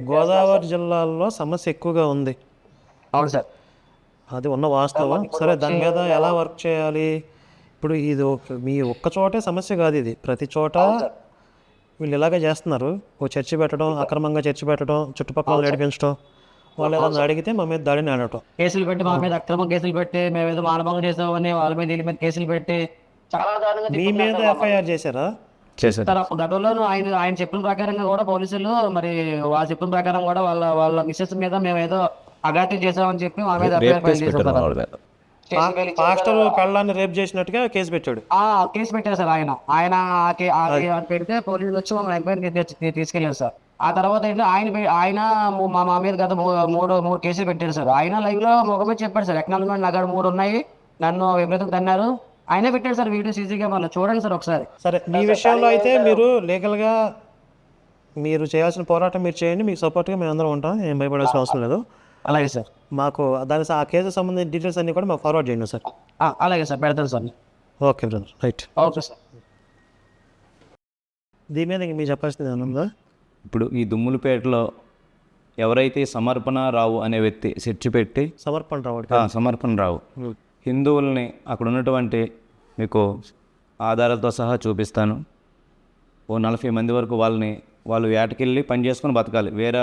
గోదావరి జిల్లాలో సమస్య ఎక్కువగా ఉంది. అవును సార్. అది ఉన్న వాస్తవం. సరే, దాని మీద ఎలా వర్క్ చేయాలి? ఇప్పుడు ఇది మీ ఒక్క చోటే సమస్య కాదు, ఇది ప్రతి చోట వీళ్ళు ఇలాగే చేస్తున్నారు. ఓ చర్చి పెట్టడం, అక్రమంగా చర్చి పెట్టడం, చుట్టుపక్కల నడిపించడం, వాళ్ళు ఏదైనా అడిగితే మా మీద దాడిని ఆడటం, కేసులు పెట్టి మా మీద అక్రమ కేసులు పెట్టి మేము ఏదో మానభంగం చేసామని వాళ్ళ మీద వీళ్ళ మీద కేసులు పెట్టి చాలా దారుణంగా మీ మీద ఎఫ్ఐఆర్ చేశారా? చేశారు. గతంలోనూ ఆయన చెప్పిన ప్రకారంగా కూడా పోలీసులు మరి వాళ్ళు చెప్పిన ప్రకారం కూడా వాళ్ళ మిస్సెస్ మీద మేము ఏదో అఘాతం చేసామని చెప్పి మా మీద ఫైల్ చేశారు. పాస్టర్ పెళ్ళాన్ని రేప్ చేసినట్టుగా కేసు పెట్టాడు. కేసు పెట్టారు సార్. ఆయన పెడితే పోలీసులు వచ్చి మమ్మల్ని ఎంక్వైరీ తీసుకెళ్ళారు సార్. ఆ తర్వాత ఏంటంటే ఆయన మా మీద గత మూడు కేసులు పెట్టారు సార్. ఆయన లైవ్ లో ముఖమే చెప్పాడు సార్, ఎకనామిక్ నగర్ 3 ఉన్నాయి, నన్ను విపరీతం తన్నారు. ఆయనే పెట్టాడు సార్ వీడియో సీసీ కెమెరాలో, చూడండి సార్ ఒకసారి. సరే, మీ విషయంలో అయితే మీరు లీగల్గా మీరు చేయాల్సిన పోరాటం మీరు చేయండి, మీకు సపోర్ట్గా మేము అందరం ఉంటాం, ఏం భయపడాల్సిన అవసరం లేదు. అలాగే సార్. మాకు ఆ కేసు సంబంధించిన డీటెయిల్స్ అన్నీ కూడా మాకు ఫార్వర్డ్ చేయండి సార్. అలాగే సార్, పెడతాను sir. Okay brother, right. Okay sir. దీని మీద ఇంక మీరు చెప్పాల్సింది ఏమన్నా? ఇప్పుడు ఈ దుమ్ములపేటలో ఎవరైతే సమర్పణ రావు అనే వ్యక్తి సెర్చ్ పెట్టి సమర్పణ రావు హిందువుల్ని అక్కడ ఉన్నటువంటి మీకు ఆధారాలతో సహా చూపిస్తాను, ఓ 40 మంది వరకు వాళ్ళు వేటకెళ్ళి పని చేసుకొని బతకాలి. వేరే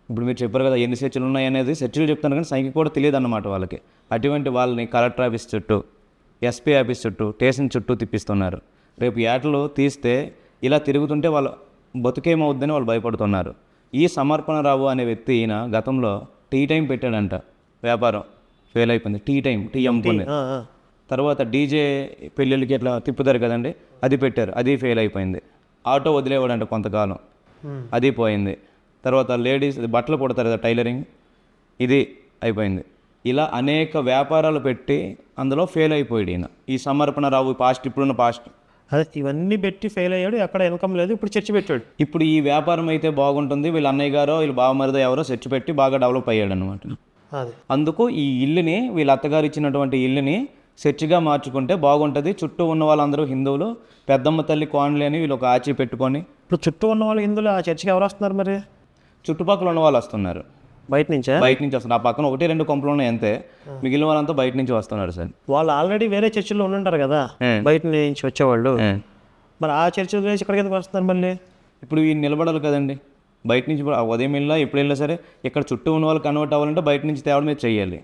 ఇప్పుడు మీరు చెప్పారు కదా ఎన్ని సెర్చ్లు ఉన్నాయి అనేది, సెర్చ్లు చెప్తాను కానీ సంఖ్య కూడా తెలియదు అన్నమాట వాళ్ళకి. అటువంటి వాళ్ళని కలెక్టర్ ఆఫీస్ చుట్టూ, ఎస్పీ ఆఫీస్ చుట్టూ, స్టేషన్ చుట్టూ తిప్పిస్తున్నారు. రేపు ఏటలు తీస్తే ఇలా తిరుగుతుంటే వాళ్ళ బతుకేమవుద్దని వాళ్ళు భయపడుతున్నారు. ఈ సమర్పణ రావు అనే వ్యక్తి ఈయన గతంలో టీ టైం పెట్టాడంట, వ్యాపారం ఫెయిల్ అయిపోయింది. టీ అమ్ముకుని తర్వాత డీజే పెళ్ళిళ్ళకి ఇట్లా తిప్పుతారు కదండి, అది పెట్టారు, అది ఫెయిల్ అయిపోయింది. ఆటో వదిలేవాడంట కొంతకాలం, అది పోయింది. తర్వాత లేడీస్ బట్టలు కుడతారు కదా, టైలరింగ్, ఇది అయిపోయింది. ఇలా అనేక వ్యాపారాలు పెట్టి అందులో ఫెయిల్ అయిపోయాడు ఈయన. ఈ సమర్పణ రావు ఇప్పుడున్న పాస్ట్ అదే ఇవన్నీ పెట్టి ఫెయిల్ అయ్యాడు, ఎక్కడ ఇన్కమ్ లేదు, ఇప్పుడు చర్చి పెట్టాడు. ఇప్పుడు ఈ వ్యాపారం అయితే బాగుంటుంది, వీళ్ళ అన్నయ్య గారో వీళ్ళు బావమరిదో ఎవరో చర్చి పెట్టి బాగా డెవలప్ అయ్యాడు అనమాట. అందుకు ఈ ఇల్లుని, వీళ్ళ అత్తగారు ఇచ్చినటువంటి ఇల్లుని చర్చిగా మార్చుకుంటే బాగుంటుంది. చుట్టూ ఉన్న వాళ్ళందరూ హిందువులు, పెద్దమ్మ తల్లి కోణలి అని వీళ్ళు ఒక ఆచి పెట్టుకొని. ఇప్పుడు చుట్టూ ఉన్న వాళ్ళు హిందువులు, ఆ చర్చికి ఎవరు వస్తున్నారు మరి? చుట్టుపక్కల ఉన్న వాళ్ళు వస్తున్నారు, బయట నుంచి వస్తున్నారు. ఆ పక్కన 1-2 కొంపలు ఉన్నాయి అంతే, మిగిలిన వాళ్ళంతా బయట నుంచి వస్తున్నారు సార్. వాళ్ళు ఆల్రెడీ వేరే చర్చిలో ఉంటారు కదా బయట నుంచి వచ్చేవాళ్ళు, మరి ఆ చర్చిలో వేసి ఇక్కడికి ఎందుకు వస్తున్నారు మళ్ళీ? ఇప్పుడు ఈ నిలబడాలి కదండి, బయట నుంచి ఉదయం వెళ్ళినా ఎప్పుడు వెళ్ళినా సరే ఇక్కడ చుట్టూ ఉన్న వాళ్ళు కన్వర్ట్ అవ్వాలంటే బయట నుంచి తేవడం మీద చెయ్యాలి.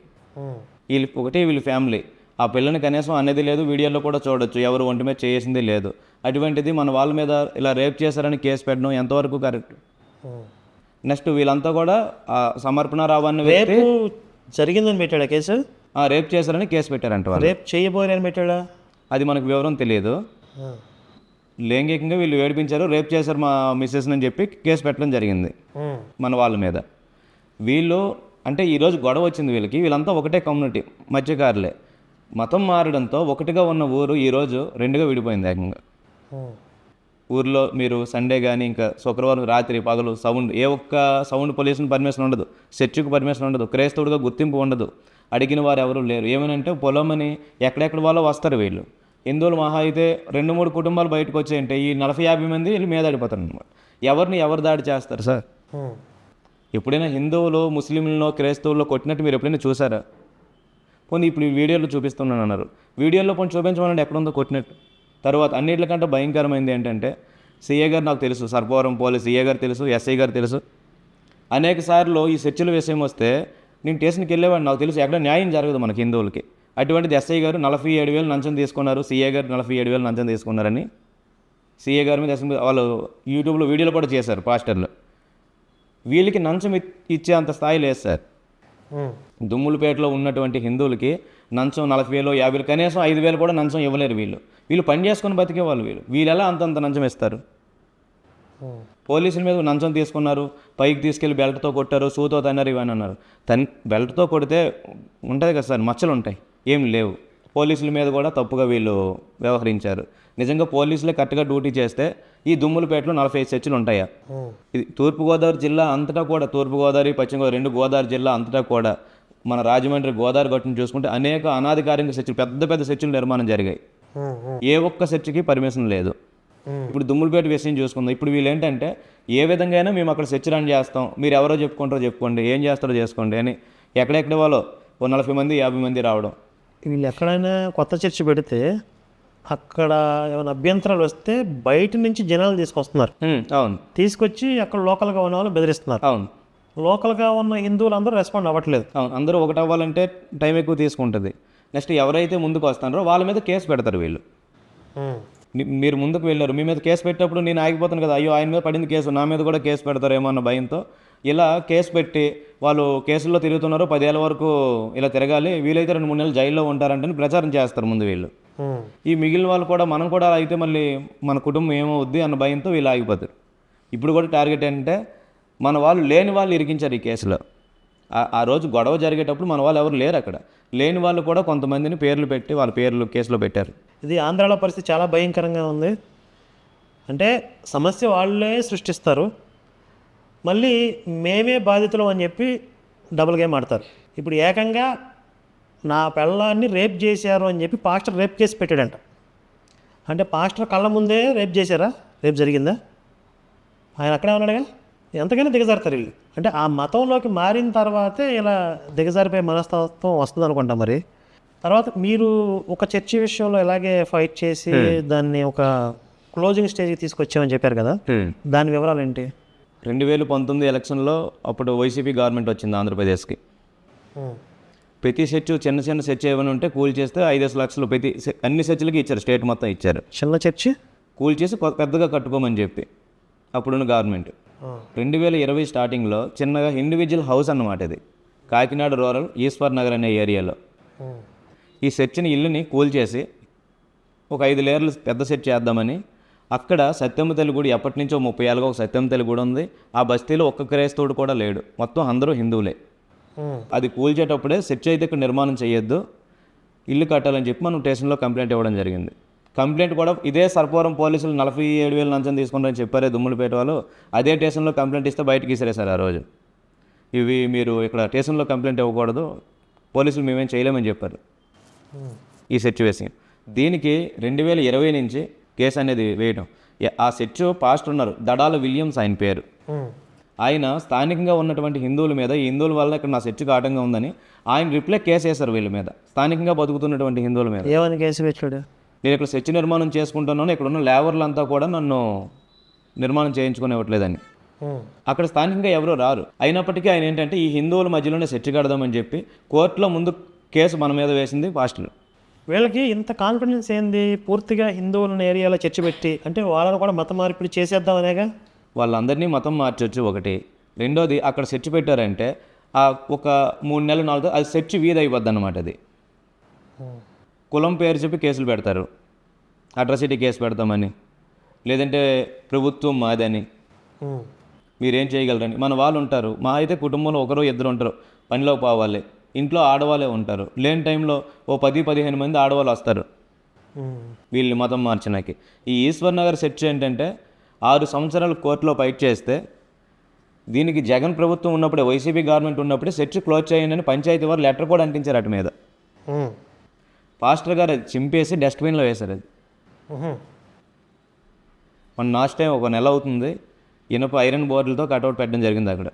వీళ్ళ ఫ్యామిలీ ఆ పిల్లని కనీసం అనేది లేదు, వీడియోలో కూడా చూడొచ్చు, ఎవరు ఒంటి మీద చేసింది లేదు. అటువంటిది మన వాళ్ళ మీద ఇలా రేప్ చేశారని కేసు పెట్టడం ఎంతవరకు కరెక్ట్? నెక్స్ట్ వీళ్ళంతా కూడా సమర్పణ రావని రేపు జరిగిందని పెట్టాడా కేసు? రేప్ చేశారని కేసు పెట్టారంట. వాళ్ళు రేప్ చేయబోయారని పెట్టాడా? అది మనకు వివరం తెలియదు. లైంగికంగా వీళ్ళు ఏడిపించారు, రేప్ చేశారు మా మిస్సెస్ అని చెప్పి కేసు పెట్టడం జరిగింది మన వాళ్ళ మీద. వీళ్ళు అంటే ఈరోజు గొడవ వచ్చింది వీళ్ళకి, వీళ్ళంతా ఒకటే కమ్యూనిటీ, మత్స్యకారులే. మతం మారడంతో ఒకటిగా ఉన్న ఊరు ఈరోజు 2గా విడిపోయింది ఏకంగా. ఊర్లో మీరు సండే కానీ ఇంకా శుక్రవారం రాత్రి పగలు సౌండ్, ఏ ఒక్క సౌండ్ పొల్యూషన్ పర్మిషన్ ఉండదు, చర్చికి పర్మిషన్ ఉండదు, క్రైస్తవుడిగా గుర్తింపు ఉండదు, అడిగిన వారు ఎవరు లేరు. ఏమనంటే పొలమని ఎక్కడెక్కడ వాళ్ళో వస్తారు వీళ్ళు. హిందువులు మహా అయితే 2-3 కుటుంబాలు బయటకు వచ్చాయంటే ఈ 40-50 మంది వీళ్ళు మీద ఆడిపోతారు అనమాట. ఎవరు దాడి చేస్తారు సార్? ఎప్పుడైనా హిందువులు ముస్లింలలో క్రైస్తవుల్లో కొట్టినట్టు మీరు ఎప్పుడైనా చూసారా? పోనీ ఇప్పుడు ఈ వీడియోలో చూపిస్తున్నాను అన్నారు, వీడియోలో పోనీ చూపించమనండి ఎక్కడుందో కొట్టినట్టు. తర్వాత అన్నింటికంటే భయంకరమైంది ఏంటంటే సీఏ గారు నాకు తెలుసు, సర్పవరం పోలీస్ సీఏ గారు తెలుసు, ఎస్ఐ గారు తెలుసు. అనేక సార్లు ఈ చర్చల విషయం వస్తే నేను స్టేషన్కి వెళ్ళేవాడిని, నాకు తెలుసు ఎక్కడ న్యాయం జరగదు మనకి హిందువులకి. అటువంటిది ఎస్ఐ గారు 47,000 లంచం తీసుకున్నారు, సీఏ గారు 47,000 లంచం తీసుకున్నారని సీఏ గారి మీద వాళ్ళు యూట్యూబ్లో వీడియోలు కూడా చేశారు పాస్టర్లు. వీళ్ళకి లంచం ఇచ్చే అంత స్థాయి లేదు సార్. దుమ్ములపేటలో ఉన్నటువంటి హిందువులకి లంచం 40,000, 50,000, కనీసం 5,000 కూడా లంచం ఇవ్వలేరు వీళ్ళు పని చేసుకొని బతికే వాళ్ళు. వీళ్ళు ఎలా అంతంత లంచం ఇస్తారు? పోలీసుల మీద లంచం తీసుకున్నారు, పైకి తీసుకెళ్ళి బెల్ట్తో కొట్టారు, సూతో తన్నారు, ఇవన్నీ అన్నారు. బెల్ట్తో కొడితే ఉంటుంది కదా సార్, మచ్చలు ఉంటాయి, ఏం లేవు. పోలీసుల మీద కూడా తప్పుగా వీళ్ళు వ్యవహరించారు. నిజంగా పోలీసులే కరెక్ట్గా డ్యూటీ చేస్తే ఈ దుమ్ములపేటలో 45 చర్చిలు ఉంటాయా? ఇది తూర్పుగోదావరి జిల్లా అంతటా కూడా, తూర్పుగోదావరి పశ్చిమ గోదావరి 2 గోదావరి జిల్లా అంతటా కూడా, మన రాజమండ్రి గోదావరి గట్టును చూసుకుంటే అనేక అనాధికారిక చర్చిలు, పెద్ద పెద్ద చర్చిలు నిర్మాణం జరిగాయి. ఏ ఒక్క చర్చికి పర్మిషన్ లేదు. ఇప్పుడు దుమ్ములపేట విషయం చూసుకుందాం. ఇప్పుడు వీళ్ళు ఏంటంటే ఏ విధంగా అయినా మేము అక్కడ సెర్చ్ రన్ చేస్తాం, మీరు ఎవరో చెప్పుకుంటారో చెప్పుకోండి, ఏం చేస్తారో చేసుకోండి అని ఎక్కడెక్కడ వాళ్ళు ఓ 40 మంది 50 మంది రావడం. వీళ్ళు ఎక్కడైనా కొత్త చర్చి పెడితే అక్కడ ఏమైనా అభ్యంతరాలు వస్తే బయట నుంచి జనాలు తీసుకొస్తున్నారు, అవును తీసుకొచ్చి అక్కడ లోకల్గా ఉన్న వాళ్ళు బెదిరిస్తున్నారు. అవును లోకల్గా ఉన్న హిందువులందరూ రెస్పాండ్ అవ్వట్లేదు. అవును అందరూ ఒకటి అవ్వాలంటే టైం ఎక్కువ తీసుకుంటుంది. నెక్స్ట్ ఎవరైతే ముందుకు వస్తారో వాళ్ళ మీద కేసు పెడతారు వీళ్ళు. మీరు ముందుకు వెళ్ళారు, మీ మీద కేసు పెట్టేటప్పుడు నేను ఆగిపోతాను కదా, అయ్యో ఆయన మీద పడింది కేసు, నా మీద కూడా కేసు పెడతారేమో అన్న భయంతో ఇలా కేసు పెట్టి వాళ్ళు కేసుల్లో తిరుగుతున్నారు, 10 ఏళ్ళ వరకు ఇలా తిరగాలి, వీలైతే 2-3 నెలలు జైల్లో ఉంటారంటే ప్రచారం చేస్తారు ముందు వీళ్ళు. ఈ మిగిలిన వాళ్ళు కూడా మనం కూడా అలా అయితే మళ్ళీ మన కుటుంబం ఏమవుద్ది అన్న భయంతో వీళ్ళు ఆగిపోతారు. ఇప్పుడు కూడా టార్గెట్ ఏంటంటే మన వాళ్ళు లేని వాళ్ళు ఇరికించారు ఈ కేసులో. ఆ రోజు గొడవ జరిగేటప్పుడు మన వాళ్ళు ఎవరు లేరు, అక్కడ లేని వాళ్ళు కూడా కొంతమందిని పేర్లు పెట్టి వాళ్ళ పేర్లు కేసులో పెట్టారు. ఇది ఆంధ్రాలో పరిస్థితి చాలా భయంకరంగా ఉంది. అంటే సమస్య వాళ్ళే సృష్టిస్తారు, మళ్ళీ మేమే బాధితులం అని చెప్పి డబుల్ గేమ్ ఆడతారు. ఇప్పుడు ఏకంగా నా పెళ్ళాన్ని రేప్ చేశారు అని చెప్పి పాస్టర్ రేప్ కేసు పెట్టాడంట. అంటే పాస్టర్ కళ్ళ ముందే రేప్ చేశారా? రేప్ జరిగిందా? ఆయన అక్కడే ఉన్నాడుగా. ఎంతకైనా దిగజారుతారు వీళ్ళు. అంటే ఆ మతంలోకి మారిన తర్వాతే ఇలా దిగజారిపోయే మనస్తత్వం వస్తుంది అనుకుంటా. మరి తర్వాత మీరు ఒక చర్చి విషయంలో ఇలాగే ఫైట్ చేసి దాన్ని ఒక క్లోజింగ్ స్టేజ్కి తీసుకొచ్చామని చెప్పారు కదా, దాని వివరాలు ఏంటి? 2019 ఎలక్షన్లో అప్పుడు వైసీపీ గవర్నమెంట్ వచ్చింది ఆంధ్రప్రదేశ్కి. ప్రతి సెర్చ్ చిన్న చిన్న సెర్చ్ ఏమైనా ఉంటే కూల్ చేస్తే 5 లక్షలు ప్రతి అన్ని సెర్చ్లకి ఇచ్చారు, స్టేట్ మొత్తం ఇచ్చారు. చిన్న చర్చి కూల్ చేసి పెద్దగా కట్టుకోమని చెప్పి అప్పుడున్న గవర్నమెంట్. 2020 స్టార్టింగ్లో చిన్నగా ఇండివిజువల్ హౌస్ అన్నమాట ఇది, కాకినాడ రూరల్ ఈశ్వర్ నగర్ అనే ఏరియాలో. ఈ సెర్చ్ని ఇల్లుని కూల్ చేసి ఒక 5 లేయర్లు పెద్ద సెర్చ్ చేద్దామని అక్కడ సత్యమ్మ తల్లి గుడి ఎప్పటి నుంచో 30 ఏళ్ళగా ఒక సత్యమ్మ తల్లి గుడి ఉంది. ఆ బస్తీలో ఒక్క క్రైస్తవుడు కూడా లేడు, మొత్తం అందరూ హిందువులే. అది కూల్చేటప్పుడే సెర్చ్ అయితే ఇక్కడ నిర్మాణం చేయొద్దు, ఇల్లు కట్టాలని చెప్పి మనం స్టేషన్లో కంప్లైంట్ ఇవ్వడం జరిగింది. కంప్లైంట్ కూడా ఇదే సర్పవరం పోలీసులు 47,000 లంచం తీసుకుంటారని చెప్పారే దుమ్ములపేట వాళ్ళు, అదే స్టేషన్లో కంప్లైంట్ ఇస్తే బయటకి ఇసిరేశారు ఆ రోజు. ఇవి మీరు ఇక్కడ స్టేషన్లో కంప్లైంట్ ఇవ్వకూడదు, పోలీసులు మేమేం చేయలేమని చెప్పారు ఈ సెర్చ్ వేసి. దీనికి 2020 నుంచి కేసు అనేది వేయడం. ఆ సెర్చ్ పాస్టర్ ఉన్నారు, దడాల విలియమ్స్ ఆయన పేరు. ఆయన స్థానికంగా ఉన్నటువంటి హిందువుల మీద, ఈ హిందువుల వల్ల ఇక్కడ నా సెర్చ్కి ఆటంగా ఉందని ఆయన రిప్లై కేసు వేశారు వీళ్ళ మీద, స్థానికంగా బతుకుతున్నటువంటి హిందువుల మీద. ఏమని కేసు పెట్టాడు? నేను ఇక్కడ సెర్చ్ నిర్మాణం చేసుకుంటున్నాను, ఇక్కడ ఉన్న లేబర్లంతా కూడా నన్ను నిర్మాణం చేయించుకునేవట్లేదని. అక్కడ స్థానికంగా ఎవరో రారు, అయినప్పటికీ ఆయన ఏంటంటే ఈ హిందువుల మధ్యలోనే సెర్చ్ కడదామని చెప్పి కోర్టులో ముందు కేసు మన మీద వేసింది పాస్టర్లు. వీళ్ళకి ఇంత కాన్ఫిడెన్స్ ఏంది? పూర్తిగా హిందువుల ఏరియాలో చర్చ పెట్టి, అంటే వాళ్ళని కూడా మత మార్పిడి చేసేద్దాం అనేగా. వాళ్ళందరినీ మతం మార్చొచ్చు ఒకటి. రెండోది అక్కడ సెర్చ్ పెట్టారంటే ఒక 3 నెలలు 4 అది సెర్చ్ వీధి అయిపోద్ది అన్నమాట. అది కులం పేరు చెప్పి కేసులు పెడతారు, అట్రాసిటీ కేసు పెడతామని, లేదంటే ప్రభుత్వం మాదని, మీరేం చేయగలరని. మన వాళ్ళు ఉంటారు, మా అయితే కుటుంబంలో 1-2 ఉంటారు, పనిలో పోవాలి, ఇంట్లో ఆడవాళ్ళే ఉంటారు, లేని టైంలో ఓ 10-15 మంది ఆడవాళ్ళు వస్తారు వీళ్ళు మతం మార్చడానికి. ఈ ఈశ్వర్ నగర్ సెర్చ్ ఏంటంటే 6 సంవత్సరాలు కోర్టులో ఫైట్ చేస్తే, దీనికి జగన్ ప్రభుత్వం ఉన్నప్పుడే, వైసీపీ గవర్నమెంట్ ఉన్నప్పుడే సెర్చ్ క్లోజ్ చేయండి అని పంచాయతీ వారు లెటర్ కూడా అంటించారు అటు మీద. పాస్టర్ గారు అది చింపేసి డస్ట్బిన్లో వేశారు. అది మన లాస్ట్ టైం 1 నెల అవుతుంది, ఇనుప ఐరన్ బోర్డులతో కట్అవుట్ పెట్టడం జరిగింది అక్కడ.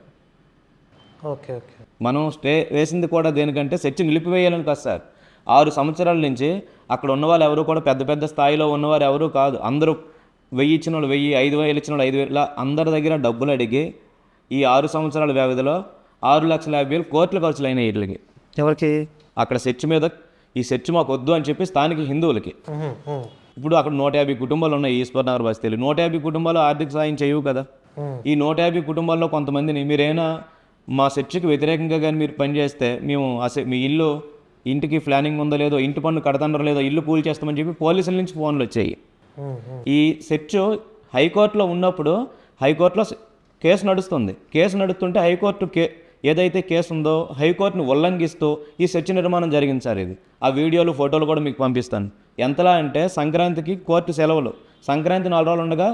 Okay okay. మనం స్టే వేసింది కూడా దేనికంటే సెర్చ్ నిలిపివేయాలని కాదు సార్. 6 సంవత్సరాల నుంచి అక్కడ ఉన్నవాళ్ళు ఎవరు కూడా పెద్ద పెద్ద స్థాయిలో ఉన్నవారు ఎవరు కాదు, అందరూ 1000 ఇచ్చిన వాళ్ళు 1000, 5,000 ఇచ్చిన వాళ్ళు 5,000, ఇలా అందరి దగ్గర డబ్బులు అడిగి ఈ 6 సంవత్సరాల వ్యవధిలో 6,50,000 కోట్ల ఖర్చులు అయినాయి వీటికి. ఎవరికి? అక్కడ సెర్చ్ మీద, ఈ సెర్చ్ మాకు వద్దు అని చెప్పి స్థానిక హిందువులకి. ఇప్పుడు అక్కడ 150 కుటుంబాలు ఉన్నాయి ఈశ్వర్ నగర్ బస్తీలు. 150 కుటుంబాలు ఆర్థిక సాయం చేయవు కదా. ఈ 150 కుటుంబాల్లో కొంతమందిని మీరైనా మా సెర్చ్కి వ్యతిరేకంగా కానీ మీరు పనిచేస్తే మేము మీ ఇంటికి ప్లానింగ్ ఉందో లేదో, ఇంటి పన్ను కడతారో లేదో, ఇల్లు కూల్ చేస్తామని చెప్పి పోలీసుల నుంచి ఫోన్లు వచ్చాయి. ఈ సెర్చ్ హైకోర్టులో ఉన్నప్పుడు హైకోర్టులో కేసు నడుస్తుంది. కేసు నడుస్తుంటే హైకోర్టు ఏదైతే కేసు ఉందో హైకోర్టును ఉల్లంఘిస్తూ ఈ సెర్చ్ నిర్మాణం జరిగింది సార్. ఇది ఆ వీడియోలు ఫోటోలు కూడా మీకు పంపిస్తాను. ఎంతలా అంటే సంక్రాంతికి కోర్టు సెలవులు, సంక్రాంతి 4 రోజులు ఉండగా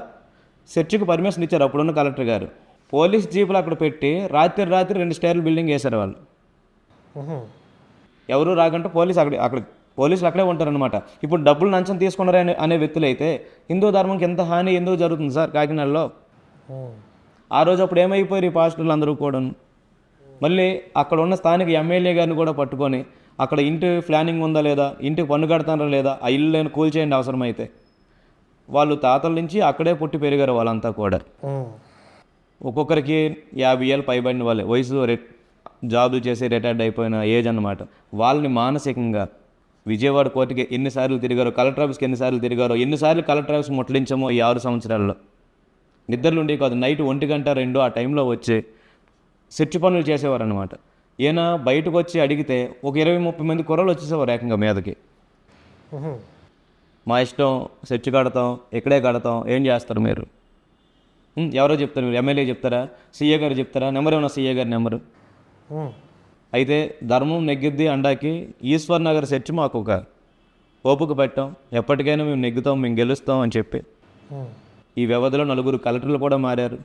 సెర్చ్కి పర్మిషన్ ఇచ్చారు అప్పుడున్న కలెక్టర్ గారు. పోలీస్ జీపులు అక్కడ పెట్టి రాత్రి 2 స్టైర్లు బిల్డింగ్ వేశారు వాళ్ళు. ఎవరు రాకంటే పోలీసు అక్కడ పోలీసులు అక్కడే ఉంటారనమాట. ఇప్పుడు డబ్బులు లంచం తీసుకున్నారు అనే వ్యక్తులు అయితే హిందూ ధర్మంకి ఎంత హాని ఎందుకు జరుగుతుంది సార్ కాకినాడలో? ఆ రోజు అప్పుడు ఏమైపోయారు ఈ పాస్టర్లు అందరూ కూడా? మళ్ళీ అక్కడ ఉన్న స్థానిక ఎమ్మెల్యే గారిని కూడా పట్టుకొని అక్కడ ఇంటి ప్లానింగ్ ఉందా లేదా, ఇంటికి పన్ను కడతారా లేదా, ఆ ఇల్లు లేని కూల్చేయండి అవసరమైతే. వాళ్ళు తాతల నుంచి అక్కడే పుట్టి పెరిగారు వాళ్ళంతా కూడా. ఒక్కొక్కరికి 50 ఏళ్ళు పైబడిన వాళ్ళే, వయసు జాబులు చేసి రిటైర్డ్ అయిపోయిన ఏజ్ అన్నమాట. వాళ్ళని మానసికంగా విజయవాడ కోర్టుకి ఎన్నిసార్లు తిరిగారో, కలెక్టర్ ఆఫీస్కి ఎన్నిసార్లు తిరిగారో, ఎన్నిసార్లు కలెక్టర్ ఆఫీస్ ముట్టలించామో ఈ 6 సంవత్సరాల్లో. నిద్రలు ఉండేవి కాదు. నైట్ 1 గంట 2 ఆ టైంలో వచ్చి సెర్చ్ పనులు చేసేవారు అనమాట. ఈయన బయటకు వచ్చి అడిగితే ఒక 20-30 మంది కుర్రలు వచ్చేసేవారు ఏకంగా మీదకి. మా ఇష్టం, సెర్చ్ కడతాం, ఇక్కడే కడతాం, ఏం చేస్తారు మీరు? ఎవరో చెప్తారు, మీరు ఎమ్మెల్యే చెప్తారా, సీఏ గారు చెప్తారా? నెంబర్ ఏమన్నా సీఏ గారి నెంబరు? అయితే ధర్మం నెగ్గిద్ది అండాకి ఈశ్వర్ నగర్ సెర్చ్ మాకు ఒక ఓపుకు పెట్టాం, ఎప్పటికైనా మేము నెగ్గుతాం, మేము గెలుస్తాం అని చెప్పి ఈ వ్యవధిలో 4 కలెక్టర్లు కూడా మారారు.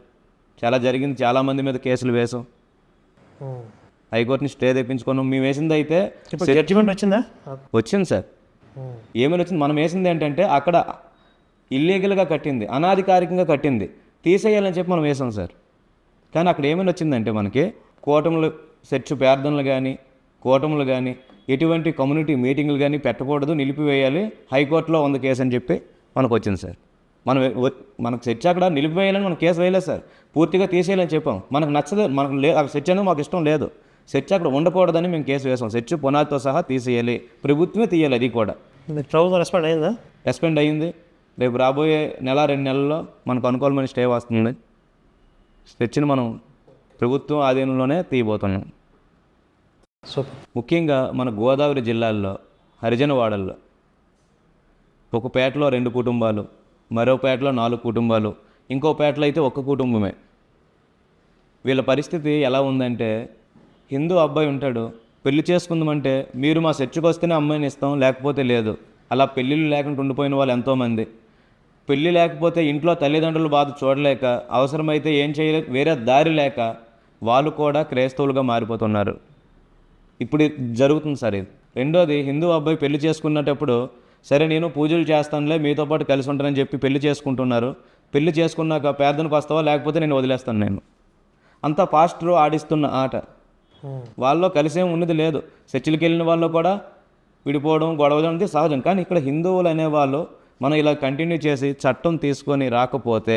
చాలా జరిగింది, చాలామంది మీద కేసులు వేసాం, హైకోర్టుని స్టే తెప్పించుకున్నాం. మేము వేసింది అయితే జడ్జిమెంట్ వచ్చిందా? వచ్చింది సార్. ఏమైనా వచ్చింది? మనం వేసింది ఏంటంటే అక్కడ ఇల్లీగల్గా కట్టింది, అనాధికారికంగా కట్టింది, తీసేయాలని చెప్పి మనం వేసాం సార్. కానీ అక్కడ ఏమైనా వచ్చిందంటే మనకి కూటములు సెర్చ్ ప్రార్థనలు కానీ, కూటములు కానీ, ఎటువంటి కమ్యూనిటీ మీటింగ్లు కానీ పెట్టకూడదు, నిలిపివేయాలి, హైకోర్టులో ఉంది కేసు అని చెప్పి మనకు వచ్చింది సార్. మనకు సెర్చ్ అక్కడ నిలిపివేయాలని మనం కేసు వేయలేదు సార్, పూర్తిగా తీసేయాలని చెప్పాం. మనకు నచ్చదు, మనకు అక్కడ సెర్చ్ అనేది మాకు ఇష్టం లేదు, సెర్చ్ అక్కడ ఉండకూడదని మేము కేసు వేసాం. సెర్చ్ పునాదితో సహా తీసేయాలి, ప్రభుత్వమే తీయాలి. అది కూడా రెస్పాండ్ అయిందా? రెస్పాండ్ అయ్యింది. రేపు రాబోయే 1-2 నెలల్లో మనకు అనుకూలమైన స్టే వస్తుంది. సెర్చ్ని మనం ప్రభుత్వం ఆధీనంలోనే తీయబోతున్నాం. ముఖ్యంగా మన గోదావరి జిల్లాల్లో హరిజనవాడల్లో ఒక పేటలో 2 కుటుంబాలు, మరో పేటలో 4 కుటుంబాలు, ఇంకో పేటలో అయితే 1 కుటుంబమే. వీళ్ళ పరిస్థితి ఎలా ఉందంటే, హిందూ అబ్బాయి ఉంటాడు, పెళ్లి చేసుకుందామంటే మీరు మా చర్చికి వస్తేనే అమ్మాయిని ఇస్తాం, లేకపోతే లేదు. అలా పెళ్ళిళ్ళు లేకుండా ఉండిపోయిన వాళ్ళు ఎంతోమంది. పెళ్ళి లేకపోతే ఇంట్లో తల్లిదండ్రుల బాధ చూడలేక, అవసరమైతే ఏం చేయలేక, వేరే దారి లేక వాళ్ళు కూడా క్రైస్తవులుగా మారిపోతున్నారు. ఇప్పుడు జరుగుతుంది సార్ ఇది. రెండోది, హిందూ అబ్బాయి పెళ్లి చేసుకున్నప్పుడు సరే నేను పూజలు చేస్తానులే, మీతో పాటు కలిసి ఉంటానని చెప్పి పెళ్లి చేసుకుంటున్నారు. పెళ్లి చేసుకున్నాక ప్రార్థనకు వస్తావా, లేకపోతే నేను వదిలేస్తాను. నేను అంతా పాస్టరు ఆడిస్తున్న ఆట. వాళ్ళలో కలిసేం ఉన్నది లేదు. చర్చిలకు వెళ్ళిన వాళ్ళు కూడా విడిపోవడం, గొడవలు అనేది సహజం. కానీ ఇక్కడ హిందువులు అనేవాళ్ళు మనం ఇలా కంటిన్యూ చేసి చట్టం తీసుకొని రాకపోతే,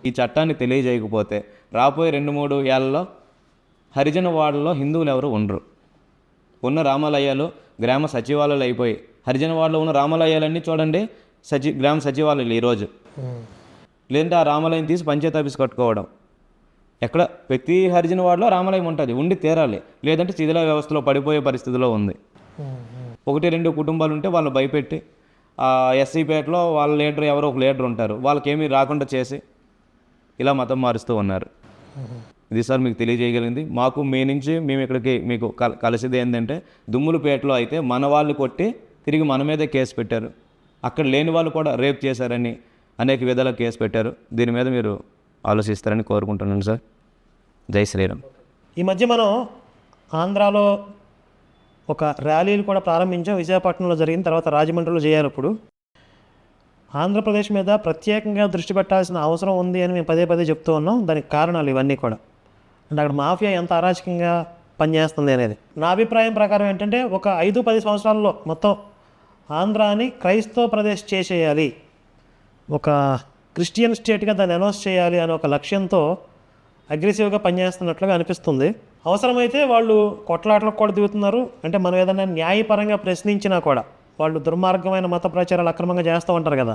ఈ చట్టాన్ని తెలియజేయకపోతే రాబోయే 2-3 ఏళ్లలో హరిజన వాడలో హిందువులు ఎవరు ఉండరు. ఉన్న రామాలయాలు గ్రామ సచివాలయాలు అయిపోయి, హరిజన వాడలో ఉన్న రామాలయాలన్నీ చూడండి గ్రామ సచివాలయాలు ఈరోజు. లేదంటే ఆ రామాలయం తీసి పంచాయతీ ఆఫీస్ కట్టుకోవడం. ఎక్కడ ప్రతి హరిజన వాడలో రామాలయం ఉంటుంది, ఉండి తీరాలి. లేదంటే శిథిల వ్యవస్థలో పడిపోయే పరిస్థితిలో ఉంది. 1-2 కుటుంబాలు ఉంటే వాళ్ళు భయపెట్టి, ఎస్సీపేటలో వాళ్ళ లీడర్ ఎవరో ఒక లీడర్ ఉంటారు, వాళ్ళకేమీ రాకుండా చేసి ఇలా మతం మారుస్తూ ఉన్నారు. ఇది సార్ మీకు తెలియజేయగలిగింది. మాకు మీ నుంచి మేము ఇక్కడికి మీకు కలిసిది ఏంటంటే, దుమ్ములపేటలో అయితే మన వాళ్ళు కొట్టి తిరిగి మన మీదే కేసు పెట్టారు. అక్కడ లేని వాళ్ళు కూడా రేప్ చేశారని అనేక విధాలుగా కేసు పెట్టారు. దీని మీద మీరు ఆలోచిస్తారని కోరుకుంటున్నాను సార్. జై శ్రీరామ్. ఈ మధ్య మనం ఆంధ్రాలో ఒక ర్యాలీలు కూడా ప్రారంభించాం. విశాఖపట్నంలో జరిగిన తర్వాత రాజమండ్రిలో చేయాలప్పుడు ఆంధ్రప్రదేశ్ మీద ప్రత్యేకంగా దృష్టి పెట్టాల్సిన అవసరం ఉంది అని మేము పదే చెప్తూ ఉన్నాం. దానికి కారణాలు ఇవన్నీ కూడా. అంటే అక్కడ మాఫియా ఎంత అరాచకంగా పనిచేస్తుంది అనేది. నా అభిప్రాయం ప్రకారం ఏంటంటే, ఒక 5-10 సంవత్సరాల్లో మొత్తం ఆంధ్రాని క్రైస్తవ ప్రదేశ్ చేసేయాలి, ఒక క్రిస్టియన్ స్టేట్గా దాన్ని అనౌన్స్ చేయాలి అనే ఒక లక్ష్యంతో అగ్రెసివ్గా పనిచేస్తున్నట్లుగా అనిపిస్తుంది. అవసరమైతే వాళ్ళు కొట్లాటలకు కూడా దిగుతున్నారు. అంటే మనం ఏదైనా న్యాయపరంగా ప్రశ్నించినా కూడా వాళ్ళు దుర్మార్గమైన మత ప్రచారాలు అక్రమంగా చేస్తూ ఉంటారు కదా,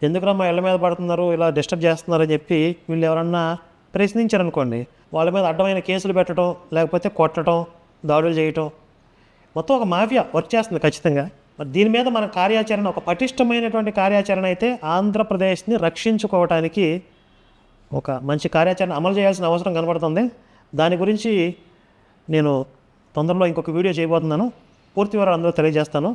ఎందుకురా మా ఇళ్ళ మీద పడుతున్నారు, ఇలా డిస్టర్బ్ చేస్తున్నారని చెప్పి వీళ్ళు ఎవరన్నా ప్రశ్నించారనుకోండి, వాళ్ళ మీద అడ్డమైన కేసులు పెట్టడం, లేకపోతే కొట్టడం, దాడులు చేయటం, మొత్తం ఒక మాఫియా వర్క్ చేస్తుంది ఖచ్చితంగా. మరి దీని మీద మన కార్యాచరణ, ఒక పటిష్టమైనటువంటి కార్యాచరణ అయితే ఆంధ్రప్రదేశ్ని రక్షించుకోవటానికి ఒక మంచి కార్యాచరణ అమలు చేయాల్సిన అవసరం కనబడుతుంది. దాని గురించి నేను తొందరలో ఇంకొక వీడియో చేయబోతున్నాను. పూర్తి వివరాలు అందరూ తెలియజేస్తాను.